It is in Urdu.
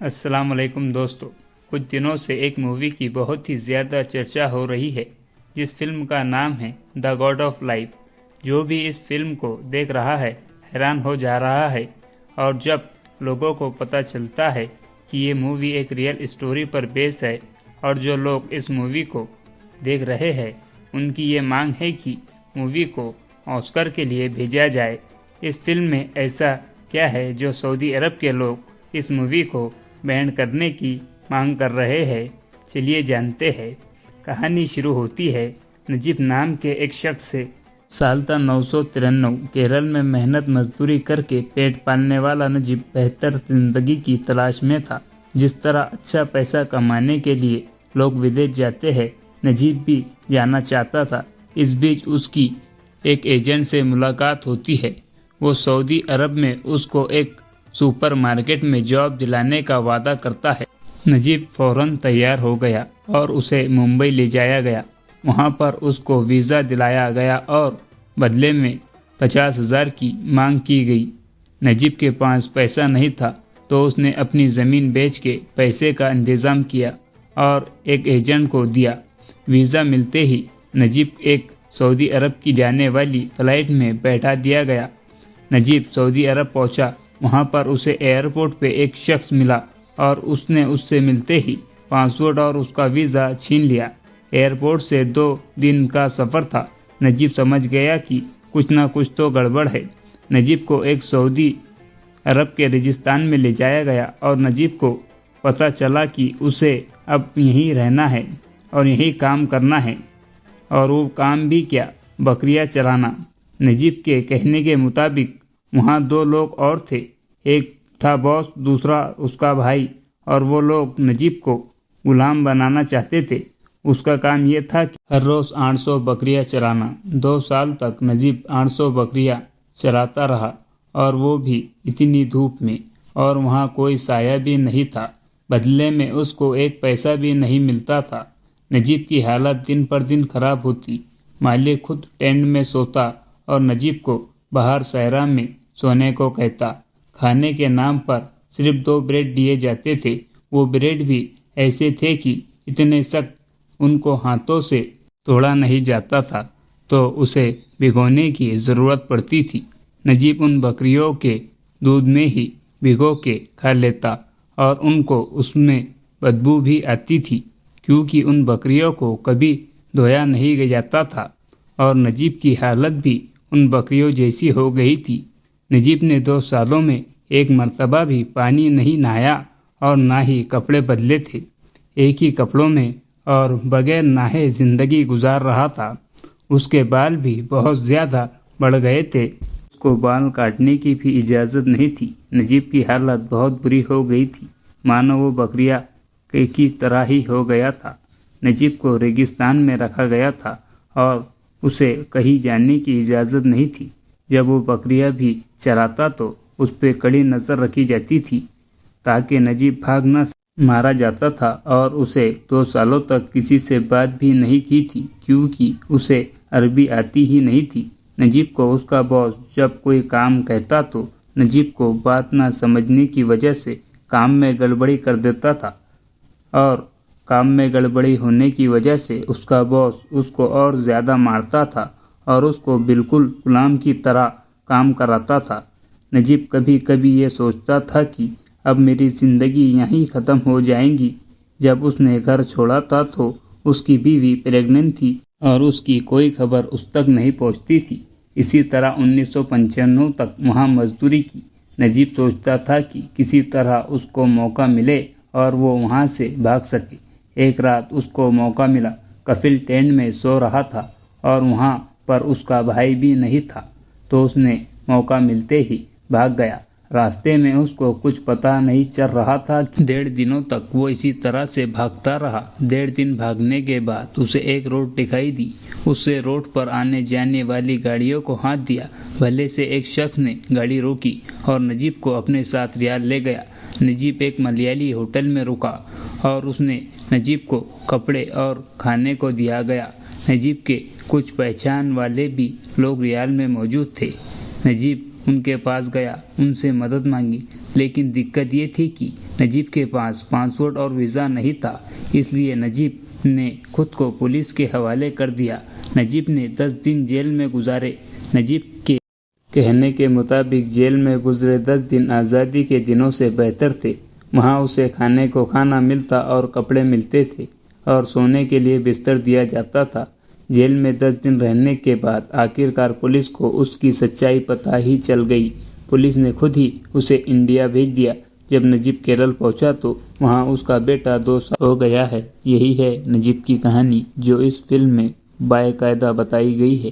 السلام علیکم دوستو، کچھ دنوں سے ایک مووی کی بہت ہی زیادہ چرچا ہو رہی ہے جس فلم کا نام ہے دا گاڈ آف لائف۔ جو بھی اس فلم کو دیکھ رہا ہے حیران ہو جا رہا ہے، اور جب لوگوں کو پتہ چلتا ہے کہ یہ مووی ایک ریئل اسٹوری پر بیس ہے اور جو لوگ اس مووی کو دیکھ رہے ہیں ان کی یہ مانگ ہے کہ مووی کو آسکر کے لیے بھیجا جائے۔ اس فلم میں ایسا کیا ہے جو سعودی عرب کے لوگ اس مووی کو بین کرنے کی مانگ کر رہے ہیں؟ چلیے جانتے ہیں۔ کہانی شروع ہوتی ہے نجیب نام کے ایک شخص سے۔ سال تھا 993۔ کیرل میں محنت مزدوری کر کے پیٹ پالنے والا نجیب بہتر زندگی کی تلاش میں تھا۔ جس طرح اچھا پیسہ کمانے کے لیے لوگ ودیش جاتے ہیں، نجیب بھی جانا چاہتا تھا۔ اس بیچ اس کی ایک ایجنٹ سے ملاقات ہوتی ہے۔ وہ سعودی عرب میں اس کو ایک سپر مارکیٹ میں جاب دلانے کا وعدہ کرتا ہے۔ نجیب فوراً تیار ہو گیا اور اسے ممبئی لے جایا گیا۔ وہاں پر اس کو ویزا دلایا گیا اور بدلے میں 50,000 کی مانگ کی گئی۔ نجیب کے پاس پیسہ نہیں تھا تو اس نے اپنی زمین بیچ کے پیسے کا انتظام کیا اور ایک ایجنٹ کو دیا۔ ویزا ملتے ہی نجیب ایک سعودی عرب کی جانے والی فلائٹ میں بیٹھا دیا گیا۔ نجیب سعودی عرب پہنچا۔ وہاں پر اسے ایئرپورٹ پہ ایک شخص ملا اور اس نے اس سے ملتے ہی پاسپورٹ اور اس کا ویزا چھین لیا۔ ایئرپورٹ سے 2 دن کا سفر تھا۔ نجیب سمجھ گیا کہ کچھ نہ کچھ تو گڑبڑ ہے۔ نجیب کو ایک سعودی عرب کے ریگستان میں لے جایا گیا اور نجیب کو پتہ چلا کہ اسے اب یہیں رہنا ہے اور یہیں کام کرنا ہے، اور وہ کام بھی کیا، بکریاں چرانا۔ نجیب کے کہنے کے مطابق وہاں 2 لوگ اور تھے، ایک تھا باس، دوسرا اس کا بھائی، اور وہ لوگ نجیب کو غلام بنانا چاہتے تھے۔ اس کا کام یہ تھا کہ ہر روز 800 بکریاں چرانا۔ 2 سال تک نجیب 800 بکریاں چراتا رہا، اور وہ بھی اتنی دھوپ میں، اور وہاں کوئی سایہ بھی نہیں تھا۔ بدلے میں اس کو ایک پیسہ بھی نہیں ملتا تھا۔ نجیب کی حالت دن پر دن خراب ہوتی۔ مالک خود ٹینٹ میں سوتا اور نجیب کو باہر صحرا میں سونے کو کہتا۔ کھانے کے نام پر صرف 2 بریڈ دیے جاتے تھے۔ وہ بریڈ بھی ایسے تھے کہ اتنے سخت ان کو ہاتھوں سے توڑا نہیں جاتا تھا، تو اسے بھگونے کی ضرورت پڑتی تھی۔ نجیب ان بکریوں کے دودھ میں ہی بھگو کے کھا لیتا، اور ان کو اس میں بدبو بھی آتی تھی کیونکہ ان بکریوں کو کبھی دھویا نہیں جاتا تھا، اور نجیب کی حالت بھی ان بکریوں جیسی ہو گئی تھی۔ نجیب نے 2 سالوں میں ایک مرتبہ بھی پانی نہیں نہایا اور نہ ہی کپڑے بدلے تھے۔ ایک ہی کپڑوں میں اور بغیر نہائے زندگی گزار رہا تھا۔ اس کے بال بھی بہت زیادہ بڑھ گئے تھے۔ اس کو بال کاٹنے کی بھی اجازت نہیں تھی۔ نجیب کی حالت بہت بری ہو گئی تھی، مانو وہ بکریاں کی طرح ہی ہو گیا تھا۔ نجیب کو ریگستان میں رکھا گیا تھا اور اسے کہیں جانے کی اجازت نہیں تھی۔ جب وہ بکریاں بھی چراتا تو اس پہ کڑی نظر رکھی جاتی تھی تاکہ نجیب بھاگ نہ سکے۔ مارا جاتا تھا اور اسے 2 سالوں تک کسی سے بات بھی نہیں کی تھی کیونکہ اسے عربی آتی ہی نہیں تھی۔ نجیب کو اس کا باس جب کوئی کام کہتا تو نجیب کو بات نہ سمجھنے کی وجہ سے کام میں گڑبڑی کر دیتا تھا، اور کام میں گڑبڑی ہونے کی وجہ سے اس کا باس اس کو اور زیادہ مارتا تھا اور اس کو بالکل غلام کی طرح کام کراتا تھا۔ نجیب کبھی کبھی یہ سوچتا تھا کہ اب میری زندگی یہیں ختم ہو جائے گی۔ جب اس نے گھر چھوڑا تھا تو اس کی بیوی پریگننٹ تھی اور اس کی کوئی خبر اس تک نہیں پہنچتی تھی۔ اسی طرح 1995 تک وہاں مزدوری کی۔ نجیب سوچتا تھا کہ کسی طرح اس کو موقع ملے اور وہ وہاں سے بھاگ سکے۔ ایک رات اس کو موقع ملا۔ کفل ٹینٹ میں سو رہا تھا اور وہاں پر اس کا بھائی بھی نہیں تھا، تو اس نے موقع ملتے ہی بھاگ گیا۔ راستے میں اس کو کچھ پتہ نہیں چل رہا تھا کہ 1.5 دنوں تک وہ اسی طرح سے بھاگتا رہا۔ 1.5 دن بھاگنے کے بعد اسے ایک روڈ دکھائی دی۔ اس سے روڈ پر آنے جانے والی گاڑیوں کو ہاتھ دیا۔ بھلے سے ایک شخص نے گاڑی روکی اور نجیب کو اپنے ساتھ ریاض لے گیا۔ نجیب ایک ملیالی ہوٹل میں رکا اور اس نے نجیب کو کپڑے اور کھانے کو دیا گیا۔ نجیب کے کچھ پہچان والے بھی لوگ ریاض میں موجود تھے۔ نجیب ان کے پاس گیا، ان سے مدد مانگی، لیکن دقت یہ تھی کہ نجیب کے پاس پاسپورٹ اور ویزا نہیں تھا، اس لیے نجیب نے خود کو پولیس کے حوالے کر دیا۔ نجیب نے 10 دن جیل میں گزارے۔ نجیب کے کہنے کے مطابق جیل میں گزرے 10 دن آزادی کے دنوں سے بہتر تھے۔ وہاں اسے کھانے کو کھانا ملتا اور کپڑے ملتے تھے اور سونے کے لیے بستر دیا جاتا تھا۔ جیل میں 10 دن رہنے کے بعد آخرکار پولیس کو اس کی سچائی پتہ ہی چل گئی۔ پولیس نے خود ہی اسے انڈیا بھیج دیا۔ جب نجیب کیرل پہنچا تو وہاں اس کا بیٹا 2 سال ہو گیا ہے۔ یہی ہے نجیب کی کہانی جو اس فلم میں باقاعدہ بتائی گئی ہے۔